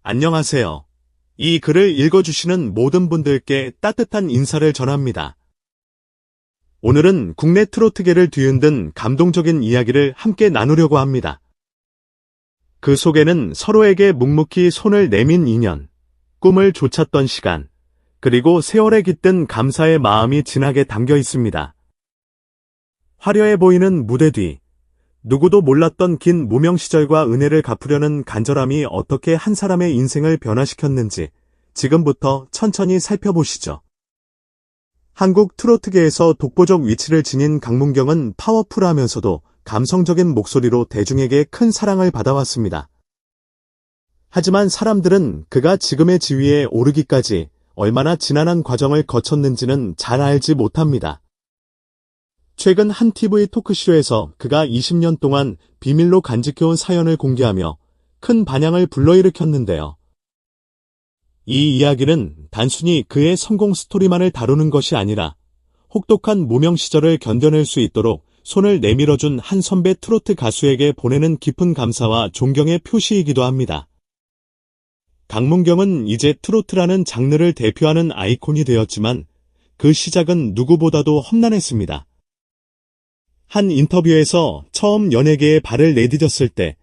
안녕하세요. 이 글을 읽어주시는 모든 분들께 따뜻한 인사를 전합니다. 오늘은 국내 트로트계를 뒤흔든 감동적인 이야기를 함께 나누려고 합니다. 그 속에는 서로에게 묵묵히 손을 내민 인연, 꿈을 좇았던 시간, 그리고 세월에 깃든 감사의 마음이 진하게 담겨 있습니다. 화려해 보이는 무대 뒤, 누구도 몰랐던 긴 무명 시절과 은혜를 갚으려는 간절함이 어떻게 한 사람의 인생을 변화시켰는지 지금부터 천천히 살펴보시죠. 한국 트로트계에서 독보적 위치를 지닌 강문경은 파워풀하면서도 감성적인 목소리로 대중에게 큰 사랑을 받아왔습니다. 하지만 사람들은 그가 지금의 지위에 오르기까지 얼마나 지난한 과정을 거쳤는지는 잘 알지 못합니다. 최근 한 TV 토크쇼에서 그가 20년 동안 비밀로 간직해온 사연을 공개하며 큰 반향을 불러일으켰는데요. 이 이야기는 단순히 그의 성공 스토리만을 다루는 것이 아니라 혹독한 무명 시절을 견뎌낼 수 있도록 손을 내밀어준 한 선배 트로트 가수에게 보내는 깊은 감사와 존경의 표시이기도 합니다. 강문경은 이제 트로트라는 장르를 대표하는 아이콘이 되었지만 그 시작은 누구보다도 험난했습니다. 한 인터뷰에서 처음 연예계에 발을 내디뎠을 때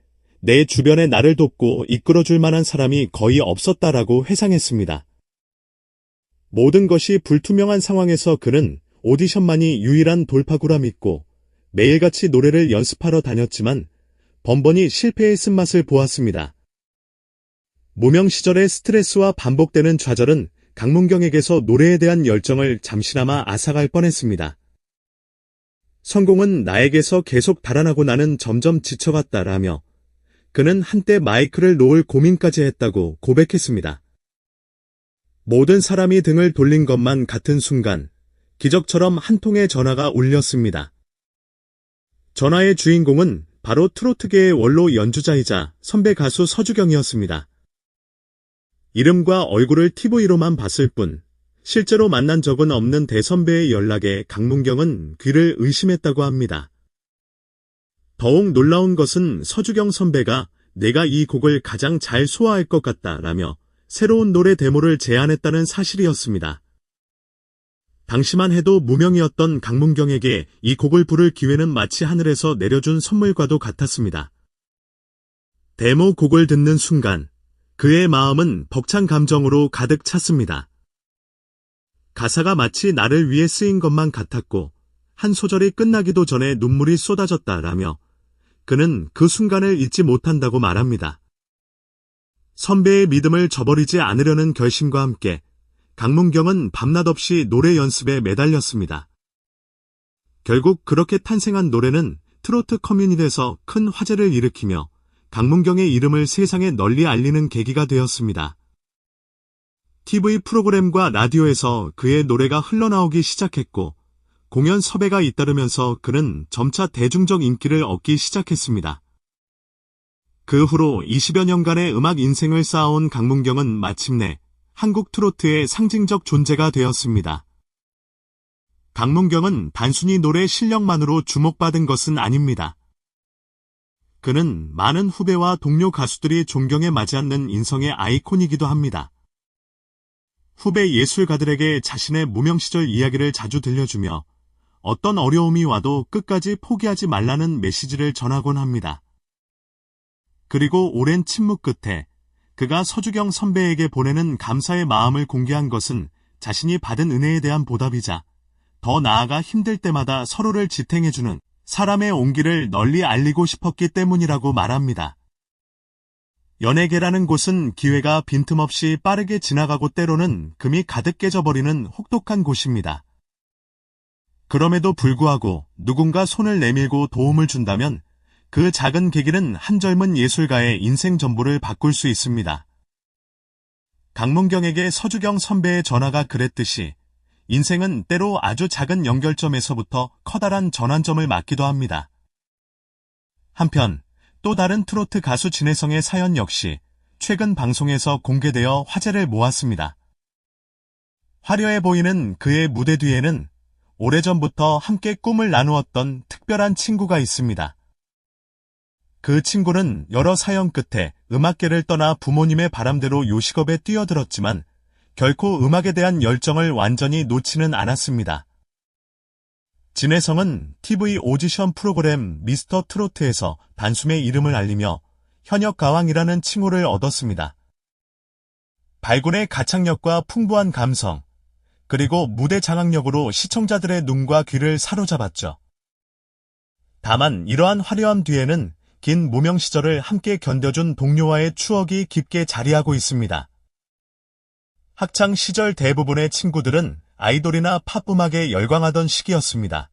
내 주변에 나를 돕고 이끌어줄 만한 사람이 거의 없었다라고 회상했습니다. 모든 것이 불투명한 상황에서 그는 오디션만이 유일한 돌파구라 믿고 매일같이 노래를 연습하러 다녔지만 번번이 실패의 쓴맛을 보았습니다. 무명 시절의 스트레스와 반복되는 좌절은 강문경에게서 노래에 대한 열정을 잠시나마 앗아갈 뻔했습니다. 성공은 나에게서 계속 달아나고 나는 점점 지쳐갔다라며 그는 한때 마이크를 놓을 고민까지 했다고 고백했습니다. 모든 사람이 등을 돌린 것만 같은 순간 기적처럼 한 통의 전화가 울렸습니다. 전화의 주인공은 바로 트로트계의 원로 연주자이자 선배 가수 서주경이었습니다. 이름과 얼굴을 TV로만 봤을 뿐 실제로 만난 적은 없는 대선배의 연락에 강문경은 귀를 의심했다고 합니다. 더욱 놀라운 것은 서주경 선배가 내가 이 곡을 가장 잘 소화할 것 같다라며 새로운 노래 데모를 제안했다는 사실이었습니다. 당시만 해도 무명이었던 강문경에게 이 곡을 부를 기회는 마치 하늘에서 내려준 선물과도 같았습니다. 데모 곡을 듣는 순간 그의 마음은 벅찬 감정으로 가득 찼습니다. 가사가 마치 나를 위해 쓰인 것만 같았고 한 소절이 끝나기도 전에 눈물이 쏟아졌다라며 그는 그 순간을 잊지 못한다고 말합니다. 선배의 믿음을 저버리지 않으려는 결심과 함께 강문경은 밤낮 없이 노래 연습에 매달렸습니다. 결국 그렇게 탄생한 노래는 트로트 커뮤니티에서 큰 화제를 일으키며 강문경의 이름을 세상에 널리 알리는 계기가 되었습니다. TV 프로그램과 라디오에서 그의 노래가 흘러나오기 시작했고 공연 섭외가 잇따르면서 그는 점차 대중적 인기를 얻기 시작했습니다. 그 후로 20여 년간의 음악 인생을 쌓아온 강문경은 마침내 한국 트로트의 상징적 존재가 되었습니다. 강문경은 단순히 노래 실력만으로 주목받은 것은 아닙니다. 그는 많은 후배와 동료 가수들이 존경에 마지 않는 인성의 아이콘이기도 합니다. 후배 예술가들에게 자신의 무명 시절 이야기를 자주 들려주며 어떤 어려움이 와도 끝까지 포기하지 말라는 메시지를 전하곤 합니다. 그리고 오랜 침묵 끝에 그가 서주경 선배에게 보내는 감사의 마음을 공개한 것은 자신이 받은 은혜에 대한 보답이자 더 나아가 힘들 때마다 서로를 지탱해주는 사람의 온기를 널리 알리고 싶었기 때문이라고 말합니다. 연예계라는 곳은 기회가 빈틈없이 빠르게 지나가고 때로는 금이 가득 깨져버리는 혹독한 곳입니다. 그럼에도 불구하고 누군가 손을 내밀고 도움을 준다면 그 작은 계기는 한 젊은 예술가의 인생 전부를 바꿀 수 있습니다. 강문경에게 서주경 선배의 전화가 그랬듯이 인생은 때로 아주 작은 연결점에서부터 커다란 전환점을 맞기도 합니다. 한편 또 다른 트로트 가수 진혜성의 사연 역시 최근 방송에서 공개되어 화제를 모았습니다. 화려해 보이는 그의 무대 뒤에는 오래전부터 함께 꿈을 나누었던 특별한 친구가 있습니다. 그 친구는 여러 사연 끝에 음악계를 떠나 부모님의 바람대로 요식업에 뛰어들었지만 결코 음악에 대한 열정을 완전히 놓지는 않았습니다. 진혜성은 TV 오디션 프로그램 미스터 트로트에서 단숨에 이름을 알리며 현역 가왕이라는 칭호를 얻었습니다. 발군의 가창력과 풍부한 감성, 그리고 무대 장악력으로 시청자들의 눈과 귀를 사로잡았죠. 다만 이러한 화려함 뒤에는 긴 무명 시절을 함께 견뎌준 동료와의 추억이 깊게 자리하고 있습니다. 학창 시절 대부분의 친구들은 아이돌이나 팝 음악에 열광하던 시기였습니다.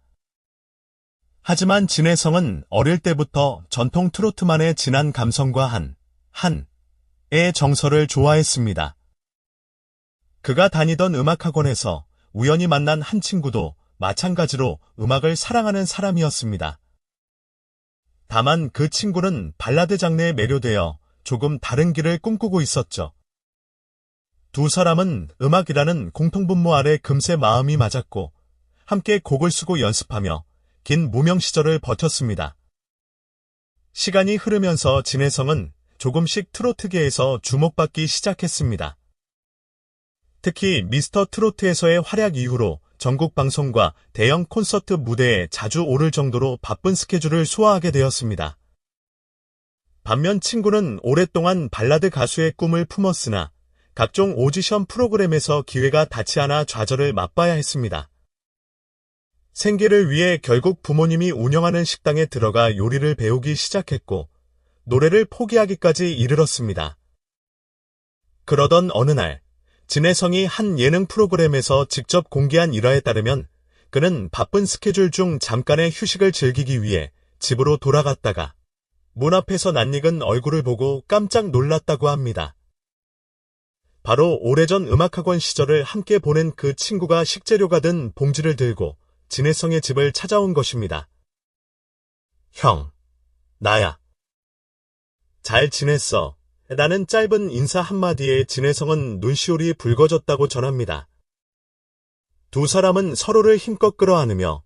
하지만 진혜성은 어릴 때부터 전통 트로트만의 진한 감성과 한의 정서를 좋아했습니다. 그가 다니던 음악학원에서 우연히 만난 한 친구도 마찬가지로 음악을 사랑하는 사람이었습니다. 다만 그 친구는 발라드 장르에 매료되어 조금 다른 길을 꿈꾸고 있었죠. 두 사람은 음악이라는 공통분모 아래 금세 마음이 맞았고 함께 곡을 쓰고 연습하며 긴 무명 시절을 버텼습니다. 시간이 흐르면서 진혜성은 조금씩 트로트계에서 주목받기 시작했습니다. 특히 미스터 트로트에서의 활약 이후로 전국 방송과 대형 콘서트 무대에 자주 오를 정도로 바쁜 스케줄을 소화하게 되었습니다. 반면 친구는 오랫동안 발라드 가수의 꿈을 품었으나 각종 오디션 프로그램에서 기회가 닿지 않아 좌절을 맛봐야 했습니다. 생계를 위해 결국 부모님이 운영하는 식당에 들어가 요리를 배우기 시작했고 노래를 포기하기까지 이르렀습니다. 그러던 어느 날 진혜성이 한 예능 프로그램에서 직접 공개한 일화에 따르면 그는 바쁜 스케줄 중 잠깐의 휴식을 즐기기 위해 집으로 돌아갔다가 문 앞에서 낯익은 얼굴을 보고 깜짝 놀랐다고 합니다. 바로 오래전 음악학원 시절을 함께 보낸 그 친구가 식재료가 든 봉지를 들고 진혜성의 집을 찾아온 것입니다. 형, 나야. 잘 지냈어. 라는 짧은 인사 한마디에 진혜성은 눈시울이 붉어졌다고 전합니다. 두 사람은 서로를 힘껏 끌어안으며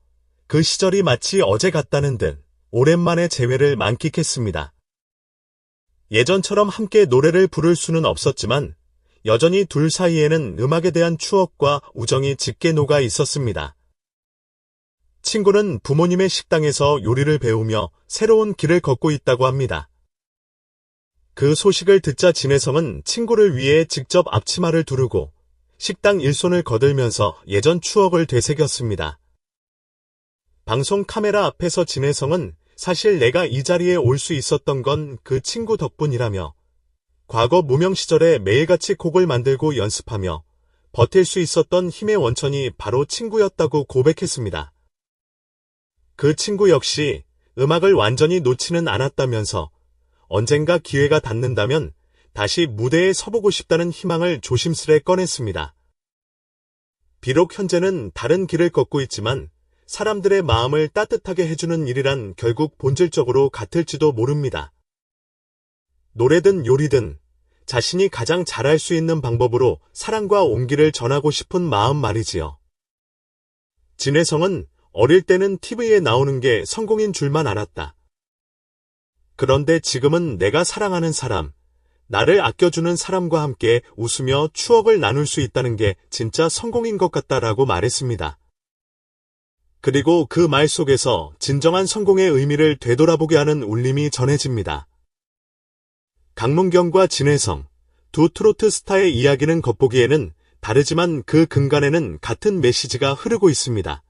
그 시절이 마치 어제 같다는 듯 오랜만에 재회를 만끽했습니다. 예전처럼 함께 노래를 부를 수는 없었지만 여전히 둘 사이에는 음악에 대한 추억과 우정이 짙게 녹아 있었습니다. 친구는 부모님의 식당에서 요리를 배우며 새로운 길을 걷고 있다고 합니다. 그 소식을 듣자 진혜성은 친구를 위해 직접 앞치마를 두르고 식당 일손을 거들면서 예전 추억을 되새겼습니다. 방송 카메라 앞에서 진혜성은 사실 내가 이 자리에 올 수 있었던 건 그 친구 덕분이라며 과거 무명 시절에 매일같이 곡을 만들고 연습하며 버틸 수 있었던 힘의 원천이 바로 친구였다고 고백했습니다. 그 친구 역시 음악을 완전히 놓지는 않았다면서 언젠가 기회가 닿는다면 다시 무대에 서보고 싶다는 희망을 조심스레 꺼냈습니다. 비록 현재는 다른 길을 걷고 있지만 사람들의 마음을 따뜻하게 해주는 일이란 결국 본질적으로 같을지도 모릅니다. 노래든 요리든 자신이 가장 잘할 수 있는 방법으로 사랑과 온기를 전하고 싶은 마음 말이지요. 진혜성은 어릴 때는 TV에 나오는 게 성공인 줄만 알았다. 그런데 지금은 내가 사랑하는 사람, 나를 아껴주는 사람과 함께 웃으며 추억을 나눌 수 있다는 게 진짜 성공인 것 같다라고 말했습니다. 그리고 그 말 속에서 진정한 성공의 의미를 되돌아보게 하는 울림이 전해집니다. 강문경과 진혜성, 두 트로트 스타의 이야기는 겉보기에는 다르지만 그 근간에는 같은 메시지가 흐르고 있습니다.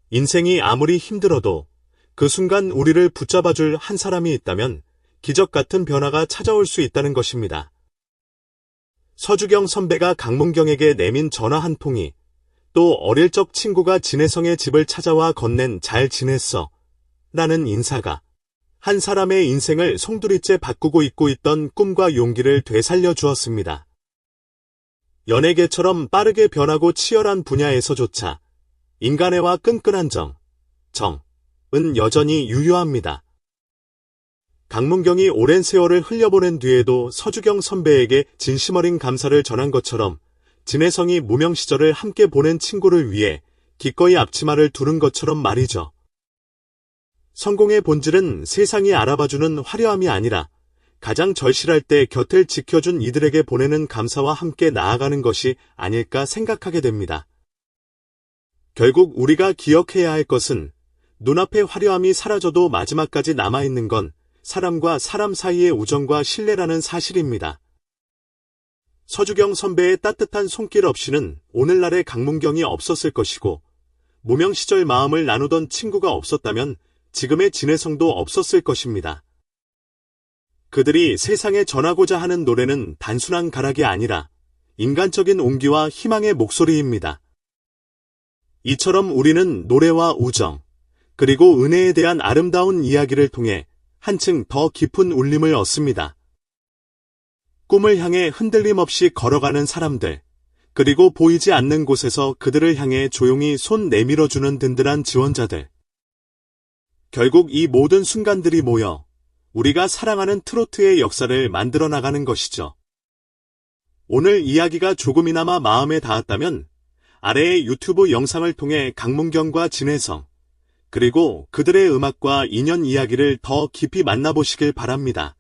인생이 아무리 힘들어도 그 순간 우리를 붙잡아줄 한 사람이 있다면 기적 같은 변화가 찾아올 수 있다는 것입니다. 서주경 선배가 강문경에게 내민 전화 한 통이 또 어릴 적 친구가 진혜성의 집을 찾아와 건넨 잘 지냈어 라는 인사가 한 사람의 인생을 송두리째 바꾸고 있고 있던 꿈과 용기를 되살려 주었습니다. 연예계처럼 빠르게 변하고 치열한 분야에서조차 인간애와 끈끈한 정은 여전히 유효합니다. 강문경이 오랜 세월을 흘려보낸 뒤에도 서주경 선배에게 진심 어린 감사를 전한 것처럼 진혜성이 무명 시절을 함께 보낸 친구를 위해 기꺼이 앞치마를 두른 것처럼 말이죠. 성공의 본질은 세상이 알아봐주는 화려함이 아니라 가장 절실할 때 곁을 지켜준 이들에게 보내는 감사와 함께 나아가는 것이 아닐까 생각하게 됩니다. 결국 우리가 기억해야 할 것은 눈앞의 화려함이 사라져도 마지막까지 남아있는 건 사람과 사람 사이의 우정과 신뢰라는 사실입니다. 서주경 선배의 따뜻한 손길 없이는 오늘날의 강문경이 없었을 것이고, 무명 시절 마음을 나누던 친구가 없었다면 지금의 진혜성도 없었을 것입니다. 그들이 세상에 전하고자 하는 노래는 단순한 가락이 아니라 인간적인 온기와 희망의 목소리입니다. 이처럼 우리는 노래와 우정, 그리고 은혜에 대한 아름다운 이야기를 통해 한층 더 깊은 울림을 얻습니다. 꿈을 향해 흔들림 없이 걸어가는 사람들, 그리고 보이지 않는 곳에서 그들을 향해 조용히 손 내밀어주는 든든한 지원자들. 결국 이 모든 순간들이 모여 우리가 사랑하는 트로트의 역사를 만들어 나가는 것이죠. 오늘 이야기가 조금이나마 마음에 닿았다면 아래의 유튜브 영상을 통해 강문경과 진혜성, 그리고 그들의 음악과 인연 이야기를 더 깊이 만나보시길 바랍니다.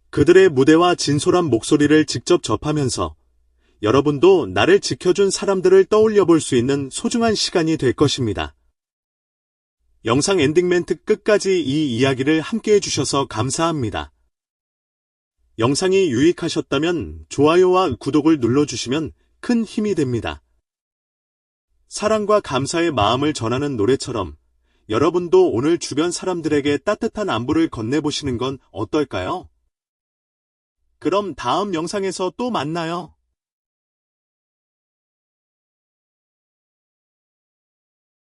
그들의 무대와 진솔한 목소리를 직접 접하면서 여러분도 나를 지켜준 사람들을 떠올려 볼 수 있는 소중한 시간이 될 것입니다. 영상 엔딩 멘트 끝까지 이 이야기를 함께 해주셔서 감사합니다. 영상이 유익하셨다면 좋아요와 구독을 눌러주시면 큰 힘이 됩니다. 사랑과 감사의 마음을 전하는 노래처럼 여러분도 오늘 주변 사람들에게 따뜻한 안부를 건네보시는 건 어떨까요? 그럼 다음 영상에서 또 만나요.